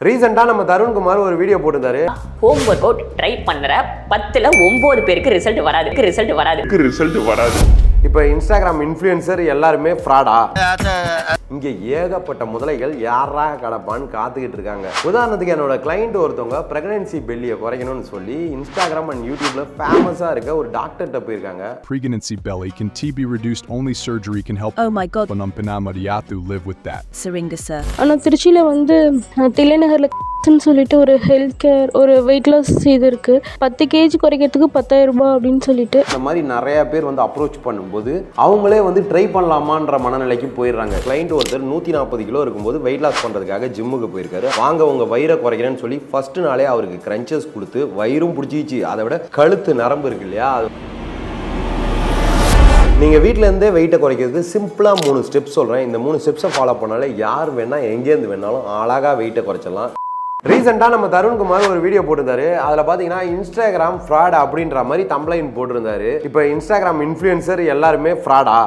ரீசெண்டா நம்ம தருண்குமார் ஒரு வீடியோ போட்டுருந்தாரு. ஹோம் ஒர்க் அவுட் ட்ரை பண்ற 10ல 9 பேருக்கு ரிசல்ட் வராது. இப்போ இன்ஸ்டாகிராம் இன்ஃப்ளூயன்சர் எல்லாருமே ஃப்ராடா? இங்க ஏகப்பட்ட முதலைகள் யாரா கடப்பான்னு காத்துக்கிட்டு இருக்காங்க. உதாரணத்துக்கு என்னோட கிளைண்ட் ஒருத்தவங்க பிரெக்னன்சி பெல்லியை குறைக்கணும்னு சொல்லி இன்ஸ்டாகிராம் அண்ட் யூடியூப்ல ஃபேமஸா இருக்க ஒரு டாக்டர்கிட்ட போயிருக்காங்க. Pregnancy belly can be reduced, only surgery can help. Oh my god. Panam Pinamadiathu live with that. Surrender sir. ஆனா திருச்சியில வந்து தில்லைநகர்ல சொல்லிட்டு ஒரு ஹெல்த் கேர் ஒரு வெயிட் லாஸ் இது இருக்கு. 10 kg குறைக்கிறதுக்கு 10,000 ரூபாய் அப்படின்னு சொல்லிட்டு இந்த மாதிரி நிறைய பேர் வந்து அப்ரோச் பண்ணும்போது அவங்களே வந்து ட்ரை பண்ணலாமான்ற மனநிலைக்கு போயிடுறாங்க. கிளைண்ட் ஒருத்தர் 140 கிலோ இருக்கும்போது வெயிட் லாஸ் பண்றதுக்காக ஜிம்முக்கு போயிருக்காரு. வாங்க உங்க வயிறை குறைக்கிறேன்னு சொல்லி ஃபர்ஸ்ட் நாளே அவருக்கு கிரன்ச்சஸ் கொடுத்து வயிறும் பிடிச்சிச்சு. அதை விட கழுத்து நரம்பு இருக்கு இல்லையா, நீங்க வீட்ல இருந்தே வெயிட்டை குறைக்கிறதுக்கு சிம்பிளா 3 ஸ்டெப்ஸ் சொல்றேன். இந்த 3 ஸ்டெப்ஸை ஃபாலோ பண்ணாலே யார் வேணா எங்கேருந்து வேணாலும் அழகா வெயிட்டை குறைச்சிடலாம். ரீசெண்டா நம்ம தருண்குமார் ஒரு வீடியோ போட்டிருந்தாரு. அதுல பாத்தீங்கன்னா இன்ஸ்டாகிராம் ஃப்ராட் அப்படின்ற மாதிரி தம்ப்லைன் போட்டிருந்தாரு. இப்போ இன்ஸ்டாகிராம் இன்ஃப்ளூயன்சர் எல்லாருமே ஃப்ராடா?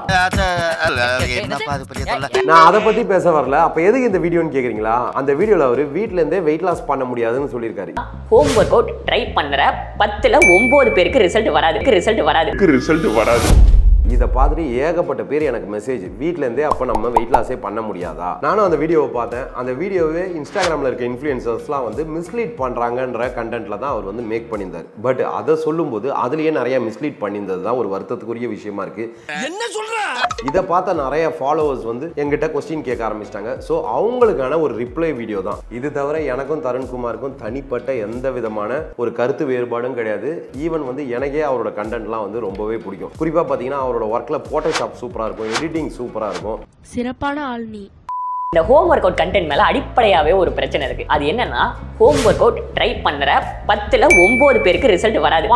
நான் அதை பத்தி பேச வரல. அப்ப எதுக்கு இந்த வீடியோன்னு கேக்குறீங்களா? அந்த வீடியோல அவரு வீட்ல இருந்தே வெயிட் லாஸ் பண்ண முடியாதுன்னு சொல்லியிருக்காரு. ஹோம் ஒர்க் அவுட் ட்ரை பண்ற 10ல 9 பேருக்கு ரிசல்ட் வராது. இதை பார்த்துட்டு ஏகப்பட்ட பேர் எனக்கு மெசேஜ், வீட்டில் இருந்தே அப்போ நம்ம வெயிட் லாஸே பண்ண முடியாதா? நானும் அந்த வீடியோவை பார்த்தேன். அந்த வீடியோவே இன்ஸ்டாகிராமில் இருக்க இன்ஃப்ளூயன்சர்ஸ்லாம் வந்து மிஸ்லீட் பண்ணுறாங்கன்ற கண்டென்ட்டில் தான் அவர் வந்து மேக் பண்ணியிருந்தார். பட் அதை சொல்லும்போது அதுலேயே நிறைய மிஸ்லீட் பண்ணியிருந்தது தான் ஒரு வருத்தத்துக்குரிய விஷயமா இருக்கு. என்ன சொல்ற? இதை பார்த்த நிறைய ஃபாலோவர்ஸ் வந்து எங்கிட்ட கொஸ்டின் கேட்க ஆரம்பிச்சிட்டாங்க. ஸோ அவங்களுக்கான ஒரு ரிப்ளை வீடியோ தான் இது. தவிர எனக்கும் தருண்குமாருக்கும் தனிப்பட்ட எந்த விதமான ஒரு கருத்து வேறுபாடும் கிடையாது. ஈவன் வந்து எனக்கே அவரோட கண்டென்ட்லாம் வந்து ரொம்பவே பிடிக்கும். குறிப்பாக பார்த்தீங்கன்னா அவரோட ஒர்க்ல போட்டோஷாப் சூப்பரா இருக்கும், எடிட்டிங் சூப்பரா இருக்கும். சிறப்பான ஆள் நீ. இந்த ஹோம் ஒர்க் அவுட் கண்டென்ட் மேல அடிப்படையாவே ஒரு பிரச்சனை இருக்கு. அது என்னன்னா, ஹோம் ஒர்க் அவுட் ட்ரை பண்ற 10ல 9 பேருக்கு ரிசல்ட் வராது.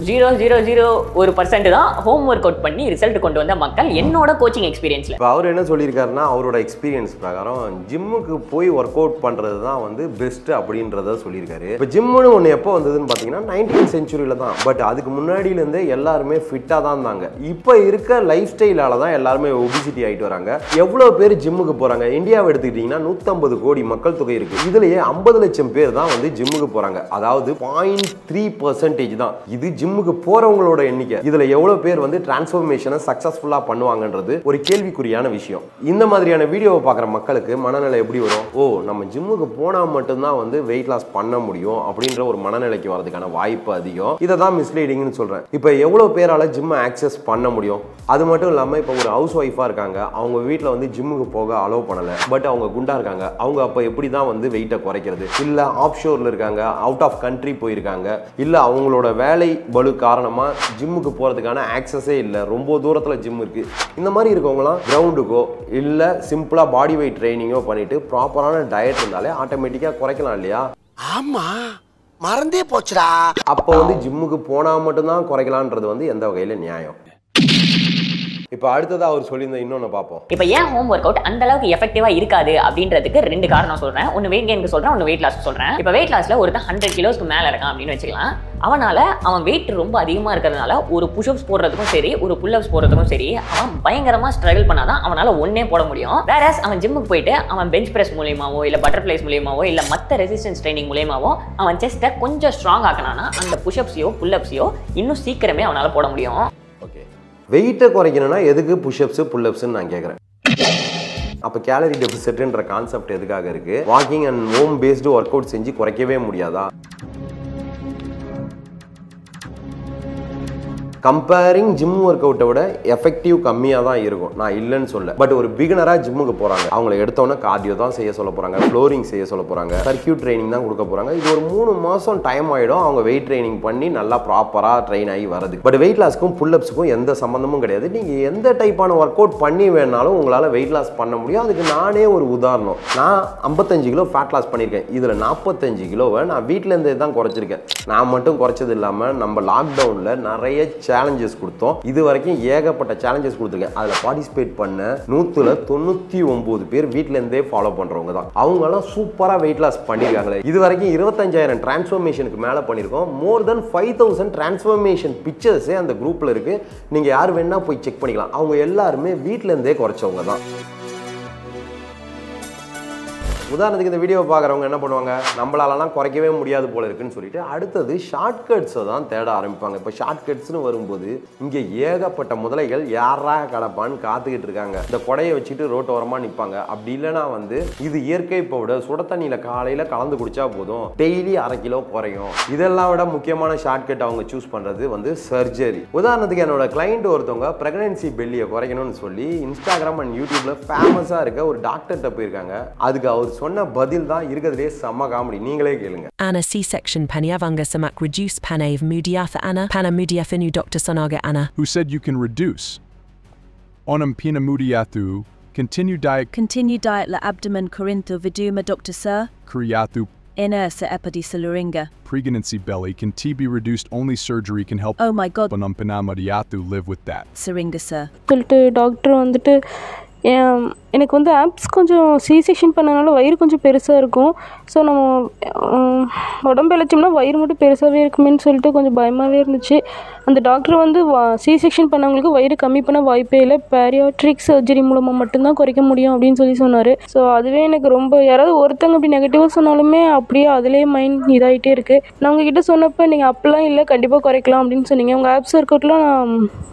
0.001% தான் ஹோம் ஒர்க் அவுட் பண்ணி ரிசல்ட் கொண்டு வந்த மக்கள் என்னோட கோச்சிங் எக்ஸ்பீரியன்ஸ்ல. இப்போ அவர் என்ன சொல்லியிருக்காருன்னா, அவரோட எக்ஸ்பீரியன்ஸ் பிரகாரம் ஜிம்முக்கு போய் ஒர்க் அவுட் பண்றது தான் வந்து பெஸ்ட் அப்படின்றத சொல்லியிருக்காரு. இப்போ ஜிம்முன்னு ஒன்று எப்போ வந்ததுன்னு பார்த்தீங்கன்னா 19th centuryல தான். பட் அதுக்கு முன்னாடியிலேருந்தே எல்லாருமே ஃபிட்டாக தான் இருந்தாங்க. இப்போ இருக்க லைஃப் ஸ்டைலால தான் எல்லாருமே ஒபிசிட்டி ஆகிட்டு வராங்க. எவ்வளோ பேர் ஜிம்முக்கு போறாங்க? இந்தியாவை எடுத்துக்கிட்டீங்கன்னா 150 கோடி மக்கள் தொகை இருக்கு. இதுலயே 50 லட்சம் பேர் தான் வந்து ஜிம்முக்கு போறாங்க. அதாவது 0.3% தான் இது ஜிம்முக்கு போறவங்களோட எண்ணிக்கை. இதுல எவ்வளவு பேர் வந்து டிரான்ஸ்ஃபர்மேஷனை சக்சஸ்ஃபுல்லா பண்ணுவாங்கன்றது ஒரு கேள்விக்குறியான விஷயம். இந்த மாதிரியான வீடியோவை பார்க்குற மக்களுக்கு மனநிலை எப்படி வரும்? ஓ, நம்ம ஜிம்முக்கு போனா மட்டும்தான் வந்து வெயிட் லாஸ் பண்ண முடியும் அப்படின்ற ஒரு மனநிலைக்கு வரதுக்கான வாய்ப்பு அதிகம். இதை தான் மிஸ்லீடிங்னு சொல்றேன். இப்போ எவ்வளவு பேரால ஜிம்மை ஆக்சஸ் பண்ண முடியும்? அது மட்டும் இல்லாமல் இப்போ ஒரு ஹவுஸ் ஒய்ஃபா இருக்காங்க, அவங்க வீட்டில் வந்து ஜிம்முக்கு போக அலோவ் பண்ணல, பட் அவங்க குண்டா இருக்காங்க. அவங்க அப்ப எப்படி தான் வந்து வெயிட்டை குறைக்கிறது? இல்ல ஆஃப் ஷோர்ல இருக்காங்க, அவுட் ஆஃப் கண்ட்ரி போயிருக்காங்க, இல்ல அவங்களோட வேலை பளு காரணமா ஜிம்முக்கு போறதுக்கான ஆக்சஸே இல்லை, ரொம்ப தூரத்துல ஜிம் இருக்கு. இந்த மாதிரி இருக்கவங்களாம் கிரவுண்டுக்கோ இல்ல சிம்பிளா பாடி வெயிட் ட்ரைனிங்கோ பண்ணிட்டு ப்ராப்பரான டயட் இருந்தாலே ஆட்டோமேட்டிக்கா குறைக்கலாம் இல்லையா? ஆமா, மறந்தே போச்சுடா. அப்போ வந்து ஜிம்முக்கு போனா மட்டும்தான் குறைக்கலான்றது வந்து எந்த வகையில நியாயம்? இப்போ அடுத்தது அவர் சொல்லியிருந்த இன்னொன்று பார்ப்போம். இப்போ ஏன் ஹோம் ஒர்க் அவுட் அந்த அளவுக்கு எஃபெக்டிவா இருக்காது அப்படின்றதுக்கு 2 காரணம் சொல்றேன். ஒன்று வெயிட் கெயினுக்கு சொல்றேன், ஒன்று வெயிட் லாஸ்க்கு சொல்றேன். இப்போ வெயிட் லாஸ்ல ஒருத்தன் 100 கிலோஸ்க்கு மேல இருக்கான் அப்படின்னு வச்சுக்கலாம். அவன் வெயிட் ரொம்ப அதிகமா இருக்கிறதுனால ஒரு புஷ்அப்ஸ் போடுறதுக்கும் சரி, ஒரு புல்அப்ஸ் போடுறதுக்கும் சரி, அவன் பயங்கரமா ஸ்ட்ரகிள் பண்ணாதான் அவனால ஒன்னே போட முடியும். வேறஸ் அவன் ஜிம்முக்கு போயிட்டு அவன் பெஞ்ச் பிரஸ் மூலியமாவோ இல்ல பட்டர்ஃப்ளைஸ் மூலியமாவோ இல்ல மற்ற ரெசிஸ்டன்ஸ் ட்ரைனிங் மூலியமாவோ அவன் செஸ்ட்டை கொஞ்சம் ஸ்ட்ராங் ஆக்கினானா அந்த புஷ்அப்ஸையோ புல்அப்ஸையோ இன்னும் சீக்கிரமே அவனால போட முடியும். வெயிட்டை குறைக்கணும்னா எதுக்கு புஷ்அப்ஸ் புல்அப்ஸ்ன்னு நான் கேட்குறேன். அப்போ கேலரி டெபிசிட்ன்ற கான்செப்ட் எதுக்காக இருக்கு? Walking and home based work out செஞ்சு குறைக்கவே முடியாதா? கம்பேரிங் ஜிம் ஒர்க் அவுட்டை விட எஃபெக்டிவ் கம்மியாக தான் இருக்கும், நான் இல்லைன்னு சொல்ல. பட் ஒரு பிகினராக ஜிம்முக்கு போகிறாங்க, அவங்கள எடுத்தோன்னே கார்டியோ தான் செய்ய சொல்ல போகிறாங்க, ஃப்ளோரிங் செய்ய சொல்ல போகிறாங்க, சர்க்கியூட் ட்ரைனிங் தான் கொடுக்க போகிறாங்க. இது ஒரு 3 மாதம் டைம் ஆகிடும் அவங்க வெயிட் ட்ரைனிங் பண்ணி நல்லா ப்ராப்பராக ட்ரெயின் ஆகி வரது. பட் வெயிட் லாஸ்க்கும் புல்அப்ஸுக்கும் எந்த சம்மந்தமும் கிடையாது. நீங்கள் எந்த டைப்பான ஒர்க் அவுட் பண்ணி வேணாலும் உங்களால் வெயிட் லாஸ் பண்ண முடியும். அதுக்கு நானே ஒரு உதாரணம். நான் 55 கிலோ ஃபேட் லாஸ் பண்ணியிருக்கேன். இதில் 45 கிலோவை நான் வீட்டிலேருந்தே தான் குறைச்சிருக்கேன். நான் மட்டும் குறைச்சது இல்லாமல் நம்ம லாக்டவுனில் நிறைய சேலஞ்சஸ் கொடுத்தோம். இது வரைக்கும் ஏகப்பட்ட சேலஞ்சஸ் கொடுத்துருக்கேன். அதில் பார்ட்டிசிபேட் பண்ண 199 பேர் வீட்டில இருந்தே ஃபாலோ பண்றவங்க தான். அவங்கெல்லாம் சூப்பராக வெயிட் லாஸ் பண்ணியிருக்காங்களே. இது வரைக்கும் 25,000 டிரான்ஸ்ஃபர்மேஷனுக்கு மேலே பண்ணியிருக்கோம். மோர் தென் 5,000 டிரான்ஸ்ஃபர்மேஷன் பிக்சர்ஸே அந்த குரூப்பில் இருக்கு. நீங்கள் யார் வேணா போய் செக் பண்ணிக்கலாம். அவங்க எல்லாருமே வீட்டில இருந்தே குறைச்சவங்க தான். உதாரணத்துக்கு இந்த வீடியோ பார்க்குறவங்க என்ன பண்ணுவாங்க, நம்மளாலலாம் குறைக்கவே முடியாது போல இருக்குன்னு சொல்லிட்டு அடுத்தது ஷார்ட்கட்ஸை தான் தேட ஆரம்பிப்பாங்க. இப்போ ஷார்ட்கட்ஸ்னு வரும்போது இங்கே ஏகப்பட்ட முதலைகள் யாரா கடப்பான்னு காத்துக்கிட்டு இருக்காங்க. இந்த கொடையை வச்சுட்டு ரோட்டோரமாக நிற்பாங்க. அப்படி இல்லைனா வந்து இது இயற்கை பவுடர் சுட தண்ணியில் காலையில் கலந்து குடிச்சா போதும், டெய்லி 1/2 கிலோ குறையும். இதெல்லாம் விட முக்கியமான ஷார்ட்கட் அவங்க சூஸ் பண்ணுறது வந்து சர்ஜரி. உதாரணத்துக்கு என்னோட கிளைண்ட் ஒருத்தவங்க பிரெக்னன்சி பெல்லியை குறைக்கணும்னு சொல்லி இன்ஸ்டாகிராம் அண்ட் யூடியூப்ல ஃபேமஸாக இருக்க ஒரு டாக்டர்கிட்ட போயிருக்காங்க. அதுக்கு அவர் சொன்ன பதில் தான் இருக்கிறதுலே செம்ம காமெடி. நீங்களே கேளுங்க. Anna C-section paniavanga samak reduce panave mudiatha Anna pana mudiathinu Dr. Sonaga Anna. Who said you can reduce? Onam pina mudiathu. Continue diet la abdomen corintho viduma Dr. Sir. Kriyathu. Inersa epidi saluringa. Pregnancy belly can be reduced. Only surgery can help. Oh my god. Onam pina mudiathu live with that. Syringa sir. சொல்லிட்டு doctor வந்துட்டு எனக்கு வந்து apps கொஞ்சம் C-section பண்ணனால வயிறு கொஞ்சம் பெருசாக இருக்கும். ஸோ நம்ம உடம்பு இழைச்சோம்னா வயிறு மட்டும் பெருசாகவே இருக்குமேன்னு சொல்லிட்டு கொஞ்சம் பயமாகவே இருந்துச்சு. அந்த டாக்டர் வந்து C-section பண்ணவங்களுக்கு வயிறு கம்மி பண்ண வாய்ப்பே இல்லை, பேரியாட்ரிக் சர்ஜரி மூலமாக மட்டும்தான் குறைக்க முடியும் அப்படின்னு சொன்னார். ஸோ அதுவே எனக்கு ரொம்ப, யாராவது ஒருத்தங்க அப்படி நெகட்டிவாக சொன்னாலுமே அப்படியே அதிலே மைண்ட் இதாகிட்டே இருக்குது. நான் உங்ககிட்ட சொன்னப்போ நீங்கள் அப்படிலாம் இல்லை கண்டிப்பாக குறைக்கலாம் அப்படின்னு சொன்னீங்க. உங்கள் ஆப்ஸ் ஒர்க்கவுட்லாம் நான்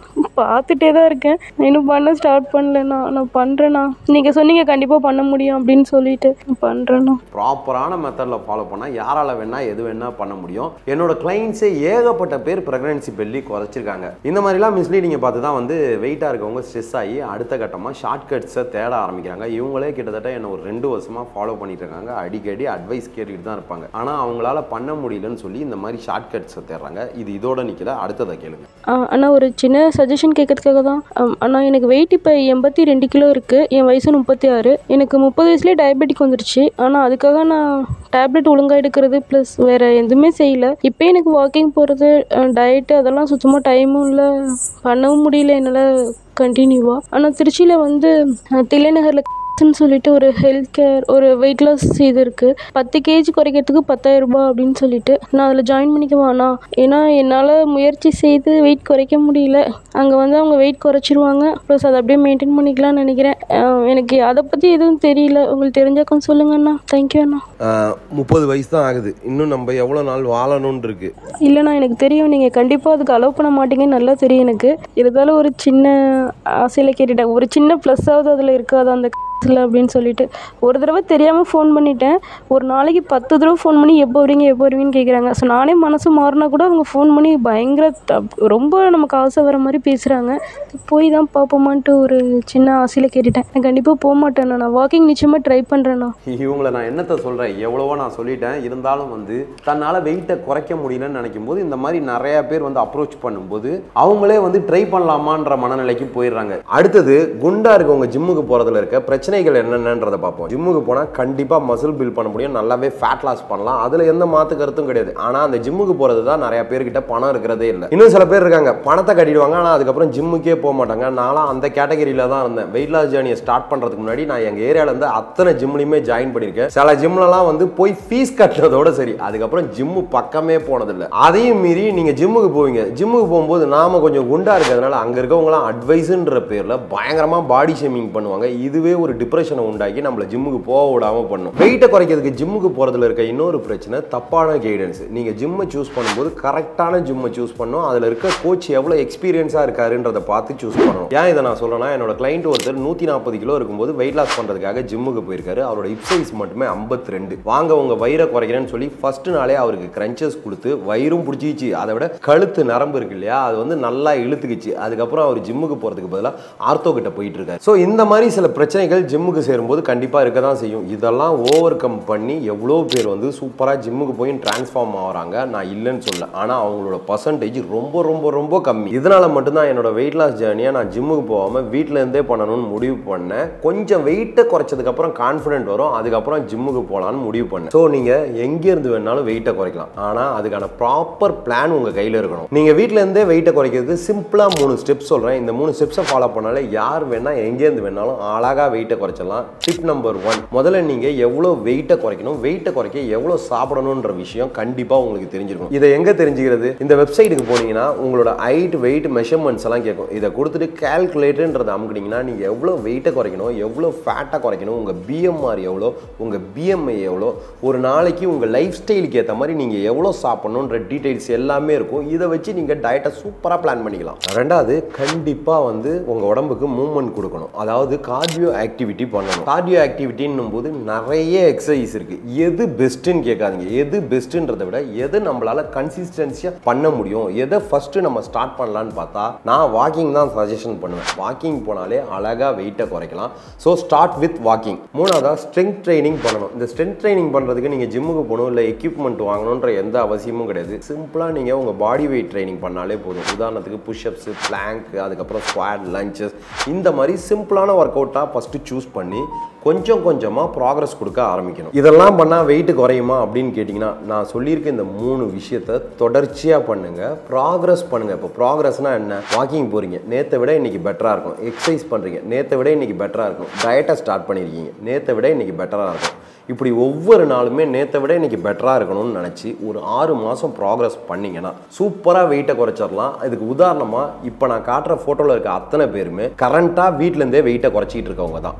பார்த்துட்டே தான் இருக்கேன். இன்னும் பண்ண ஸ்டார்ட் பண்ணலண்ணா. நான் பண்ணுறேண்ணா. நீங்கள் சொன்னீங்க கண்டிப்பாக பண்ண முடியும் அப்படின்னு சொல்லிட்டு பண்ணுறேண்ணா. ப்ராப்பரான மெத்தடில் ஃபாலோ பண்ணால் யாரால் வேணால் எது வேணால் பண்ண முடியும். என்னோட கிளைண்ட்ஸே ஏகப்பட்ட பேர் ப்ரெக்னன்சி பெல்லி குறைச்சிருக்காங்க. இந்த மாதிரிலாம் மிஸ்லீடிங்கை பார்த்து தான் வந்து வெயிட்டாக இருக்கவங்க ஸ்ட்ரெஸ் ஆகி அடுத்த கட்டமாக ஷார்ட்கட்ஸை தேட ஆரம்பிக்கிறாங்க. இவங்களே கிட்டத்தட்ட என்ன ஒரு 2 வருஷமாக ஃபாலோ பண்ணிட்டு இருக்காங்க. அடிக்கடி அட்வைஸ் கேட்டுக்கிட்டு தான் இருப்பாங்க. ஆனால் அவங்களால பண்ண முடியலன்னு சொல்லி இந்த மாதிரி ஷார்ட்கட்ஸை தேடுறாங்க. இது இதோட நிற்கல. அடுத்ததை கேளுங்க. ஆனால் ஒரு சின்ன சஜஷன் கேட்கறதுக்காக தான். ஆனால் எனக்கு வெயிட் இப்போ 82 கிலோ இருக்குது. என் வயசு 36. எனக்கு 30 வயசுலேயே டயபெட்டிக் வந்துருச்சு. ஆனால் அதுக்காக நான் டேப்லெட் ஒழுங்காக எடுக்கிறது ப்ளஸ் வேறு எதுவுமே செய்யலை. இப்போ எனக்கு வாக்கிங் போகிறது, டயட்டு அதெல்லாம் சுத்தமாக டைமும் இல்லை, பண்ணவும் முடியல என்னால் கண்டினியூவாக. ஆனால் திருச்சியில் வந்து தில்லைநகரில் சொல்லிட்டு ஒரு ஹெல்த் கேர் ஒரு வெயிட் லாஸ் இது இருக்குது. 10 kg குறைக்கிறதுக்கு 10,000 ரூபாய் அப்படின்னு சொல்லிட்டு நான் அதில் ஜாயின் பண்ணிக்குவானா, ஏன்னா என்னால் முயற்சி செய்து வெயிட் குறைக்க முடியல. அங்கே வந்து அவங்க வெயிட் குறைச்சிருவாங்க, ப்ளஸ் அதை அப்படியே மெயின்டைன் பண்ணிக்கலாம்னு நினைக்கிறேன். எனக்கு அதை பற்றி எதுவும் தெரியல, உங்களுக்கு தெரிஞ்சால் கொஞ்சம் சொல்லுங்கண்ணா. தேங்க்யூ அண்ணா. 30 வயசு தான் ஆகுது. இன்னும் நம்ம எவ்வளோ நாள் வாழணும்னு இருக்கு. இல்லைண்ணா எனக்கு தெரியும், நீங்கள் கண்டிப்பாக அதுக்கு அலோவ் பண்ண மாட்டீங்கன்னு நல்லா தெரியும் எனக்கு. இருந்தாலும் ஒரு சின்ன ஆசையில் கேட்டுட்டேன், ஒரு சின்ன ப்ளஸ்ஸாவது அதில் இருக்காது அந்த இல்லை அப்படின்னு சொல்லிட்டு. ஒரு தடவை தெரியாமல் ஃபோன் பண்ணிட்டேன். ஒரு நாளைக்கு 10 தடவை ஃபோன் பண்ணி எப்போ வருவீங்கன்னு கேட்குறாங்க. ஸோ நானே மனசு மாறினா கூட அவங்க ஃபோன் பண்ணி பயங்கர ரொம்ப நமக்கு ஆசை வர மாதிரி பேசுகிறாங்க. போய் தான் பார்ப்போமான்ட்டு ஒரு சின்ன ஆசையில் கேட்டுட்டேன். நான் கண்டிப்பாக போக மாட்டேண்ணா. நான் வாக்கிங் நிச்சயமாக ட்ரை பண்ணுறேண்ணா. இவங்களை நான் என்னத்தை சொல்கிறேன், எவ்வளவோ நான் சொல்லிட்டேன். இருந்தாலும் வந்து தன்னால் வெயிட்டை குறைக்க முடியலன்னு நினைக்கும் போது இந்த மாதிரி நிறையா பேர் வந்து அப்ரோச் பண்ணும்போது அவங்களே வந்து ட்ரை பண்ணலாமான்ற மனநிலைக்கு போயிடுறாங்க. அடுத்தது குண்டா இருக்கவங்க ஜிம்முக்கு போகிறதுல இருக்க பிரச்சனைகள் என்னென்னன்றதை பார்ப்போம். ஜிம்முக்கு போனால் கண்டிப்பாக மசில் பில்ட் பண்ண முடியும், நல்லாவே ஃபேட் லாஸ் பண்ணலாம், அதில் எந்த மாற்று கருத்தும் கிடையாது. ஆனால் அந்த ஜிம்முக்கு போகிறது தான் நிறைய பேர்கிட்ட பணம் இருக்கிறதே இல்லை. இன்னும் சில பேர் இருக்காங்க பணத்தை கட்டிடுவாங்க, ஆனால் அதுக்கப்புறம் ஜிம்முக்கே போக மாட்டாங்க. நான்லாம் அந்த கேட்டகரியில் தான் இருந்தேன். வெயிட் லாஸ் ஜேர்னியை ஸ்டார்ட் பண்ணுறதுக்கு முன்னாடி நான் எங்கள் ஏரியாவிலேருந்து அத்தனை ஜிம்லையுமே ஜாயின் பண்ணியிருக்கேன். சில ஜிம்லலாம் வந்து போய் ஃபீஸ் கட்டுறதோட சரி, அதுக்கப்புறம் ஜிம்மு பக்கமே போனதில்லை. அதையும் மீறி நீங்கள் ஜிம்முக்கு போவீங்க. ஜிம்முக்கு போகும்போது நாம கொஞ்சம் குண்டா இருக்கிறதுனால அங்கே இருக்கவங்களாம் அட்வைஸுன்ற பேரில் பயங்கரமாக பாடி ஷேமிங் பண்ணுவாங்க. இதுவே ஒரு டிப்ரெஷனை உண்டாக்கி நம்மளை ஜிம்முக்கு போக விடாமல் பண்ணும். வெயிட்டை குறைக்கிறதுக்கு ஜிம்முக்கு போகிறதுல இருக்க இன்னொரு பிரச்சனை தப்பான கைடன்ஸ். நீங்கள் ஜிம்மை சூஸ் பண்ணும்போது கரெக்டான ஜிம்மை சூஸ் பண்ணணும். அதில் இருக்க கோச் எவ்வளோ எக்ஸ்பீரியன்ஸாக இருக்காருன்றதை பார்த்து சூஸ் பண்ணணும். ஏன் இதை நான் சொல்கிறேன்னா, என்னோட கிளைண்ட் ஒருத்தர் 140 கிலோ இருக்கும்போது வெயிட் லாஸ் பண்ணுறதுக்காக ஜிம்முக்கு போயிருக்காரு. அவரோட ஹிப் சைஸ் மட்டுமே 52. வாங்க உங்கள் வயிறை குறைக்கிறேன்னு சொல்லி ஃபர்ஸ்ட் நாளே அவருக்கு கிரன்ச்சஸ் கொடுத்து வயிறும் பிடிச்சிச்சு. அதை விட கழுத்து நரம்பு இருக்கு இல்லையா, அது வந்து நல்லா இழுத்துக்குச்சு. அதுக்கப்புறம் அவர் ஜிம்முக்கு போகிறதுக்கு பதிலாக ஆர்த்தோ கிட்ட போயிட்டு இருக்காரு. ஸோ இந்த மாதிரி சில பிரச்சனைகள் ஜிம்முக்கு சேரும்போது கண்டிப்பாக இருக்க தான் செய்யும். இதெல்லாம் ஓவர் கம் பண்ணி எவ்வளோ பேர் வந்து சூப்பராக ஜிம்முக்கு போய் டிரான்ஸ்ஃபார்ம் ஆகிறாங்க, நான் இல்லைன்னு சொல்ல. ஆனால் அவங்களோட பர்சன்டேஜ் ரொம்ப ரொம்ப ரொம்ப கம்மி. இதனால் மட்டும்தான் என்னோட வெயிட் லாஸ் ஜேர்னியை நான் ஜிம்முக்கு போகாமல் வீட்டிலேருந்தே பண்ணணும்னு முடிவு பண்ணேன். கொஞ்சம் வெயிட்டை குறைச்சதுக்கப்புறம் கான்ஃபிடென்ட் வரும், அதுக்கப்புறம் ஜிம்முக்கு போகலான்னு முடிவு பண்ணேன். ஸோ நீங்கள் எங்கேருந்து வேணாலும் வெயிட்டை குறைக்கலாம், ஆனால் அதுக்கான ப்ராப்பர் பிளான் உங்கள் கையில் இருக்கணும். நீங்கள் வீட்டிலேருந்தே வெயிட்டை குறைக்கிறதுக்கு சிம்பிளாக 3 ஸ்டெப்ஸ் சொல்கிறேன். இந்த 3 ஸ்டெப்ஸை ஃபாலோ பண்ணாலே யார் வேணால் எங்கேருந்து வேணாலும் அழகாக வெயிட்டை வெயிட்டை குறைச்சிடலாம். டிப் நம்பர் 1, முதல்ல நீங்கள் எவ்வளோ வெயிட்டை குறைக்கணும், வெயிட்டை குறைக்க எவ்வளோ சாப்பிடணுன்ற விஷயம் கண்டிப்பாக உங்களுக்கு தெரிஞ்சிருக்கும். இதை எங்கே தெரிஞ்சுக்கிறது? இந்த வெப்சைட்டுக்கு போனீங்கன்னா உங்களோட ஹைட் வெயிட் மெஷர்மெண்ட்ஸ் எல்லாம் கேட்கும். இதை கொடுத்துட்டு கால்குலேட்டர்ன்றதை அமுக்கிட்டீங்கன்னா நீங்கள் எவ்வளோ வெயிட்டை குறைக்கணும், எவ்வளோ ஃபேட்டை குறைக்கணும், உங்கள் பிஎம்ஆர் எவ்வளோ, உங்கள் பிஎம்ஐ எவ்வளோ, ஒரு நாளைக்கு உங்கள் லைஃப் ஸ்டைலுக்கு ஏற்ற மாதிரி நீங்கள் எவ்வளோ சாப்பிடணுன்ற டீட்டெயில்ஸ் எல்லாமே இருக்கும். இதை வச்சு நீங்கள் டயட்டை சூப்பராக பிளான் பண்ணிக்கலாம். ரெண்டாவது, கண்டிப்பாக வந்து உங்கள் உடம்புக்கு மூவ்மெண்ட் கொடுக்கணும். அதாவது கார்டியோ ஆக்டிவிட்டி பண்ணணும். கார்டியோ ஆக்டிவிட்டின்னும் போது நிறைய எக்ஸசைஸ் இருக்குது. எது பெஸ்ட்டுன்னு கேட்காதீங்க. எது பெஸ்ட்டுன்றதை விட எது நம்மளால் கன்சிஸ்டன்சியாக பண்ண முடியும், எதை ஃபஸ்ட்டு நம்ம ஸ்டார்ட் பண்ணலான்னு பார்த்தா நான் வாக்கிங் தான் சஜஷன் பண்ணுவேன். வாக்கிங் போனாலே அழகாக வெயிட்டை குறைக்கலாம். So start with walking. மூணாவதாக ஸ்ட்ரென்த் ட்ரைனிங் பண்ணணும். இந்த ஸ்ட்ரென்த் ட்ரைனிங் பண்ணுறதுக்கு நீங்கள் ஜிம்முக்கு போகணும், இல்லை எக்யூப்மெண்ட் வாங்கணுன்ற எந்த அவசியமும் கிடையாது. சிம்பிளாக நீங்கள் உங்கள் பாடி வெயிட் ட்ரைனிங் பண்ணாலே போதும். உதாரணத்துக்கு புஷ்அப்ஸு, பிளாங்க், அதுக்கப்புறம் ஸ்குவாட், லஞ்சஸ், இந்த மாதிரி சிம்பிளான ஒர்க் அவுட்டாக ஃபஸ்ட்டு சூஸ் பண்ணி கொஞ்சம் கொஞ்சமாக ப்ராக்ரஸ் கொடுக்க ஆரம்பிக்கணும். இதெல்லாம் பண்ணால் வெயிட் குறையுமா அப்படின்னு கேட்டிங்கன்னா, நான் சொல்லியிருக்க இந்த 3 விஷயத்தை தொடர்ச்சியாக பண்ணுங்கள், ப்ராக்ரஸ் பண்ணுங்கள். இப்போ ப்ராக்ரஸ்னால் என்ன? வாக்கிங் போகிறீங்க, நேற்றை விட இன்றைக்கி பெட்டராக இருக்கும். எக்ஸசைஸ் பண்ணுறீங்க, நேற்றை விட இன்றைக்கி பெட்டராக இருக்கும். டயட்டை ஸ்டார்ட் பண்ணியிருக்கீங்க, நேற்றை விட இன்றைக்கி பெட்டராக இருக்கும். இப்படி ஒவ்வொரு நாளுமே நேற்றை விட இன்றைக்கி பெட்டராக இருக்கணும்னு நினச்சி ஒரு 6 மாதம் ப்ராக்ரஸ் பண்ணிங்கன்னா சூப்பராக வெயிட்டை குறைச்சிடலாம். இதுக்கு உதாரணமாக இப்போ நான் காட்டுற ஃபோட்டோவில் இருக்க அத்தனை பேருமே கரண்ட்டாக வீட்டிலேருந்தே வெயிட்டை குறைச்சிக்கிட்டு இருக்கவங்க தான்.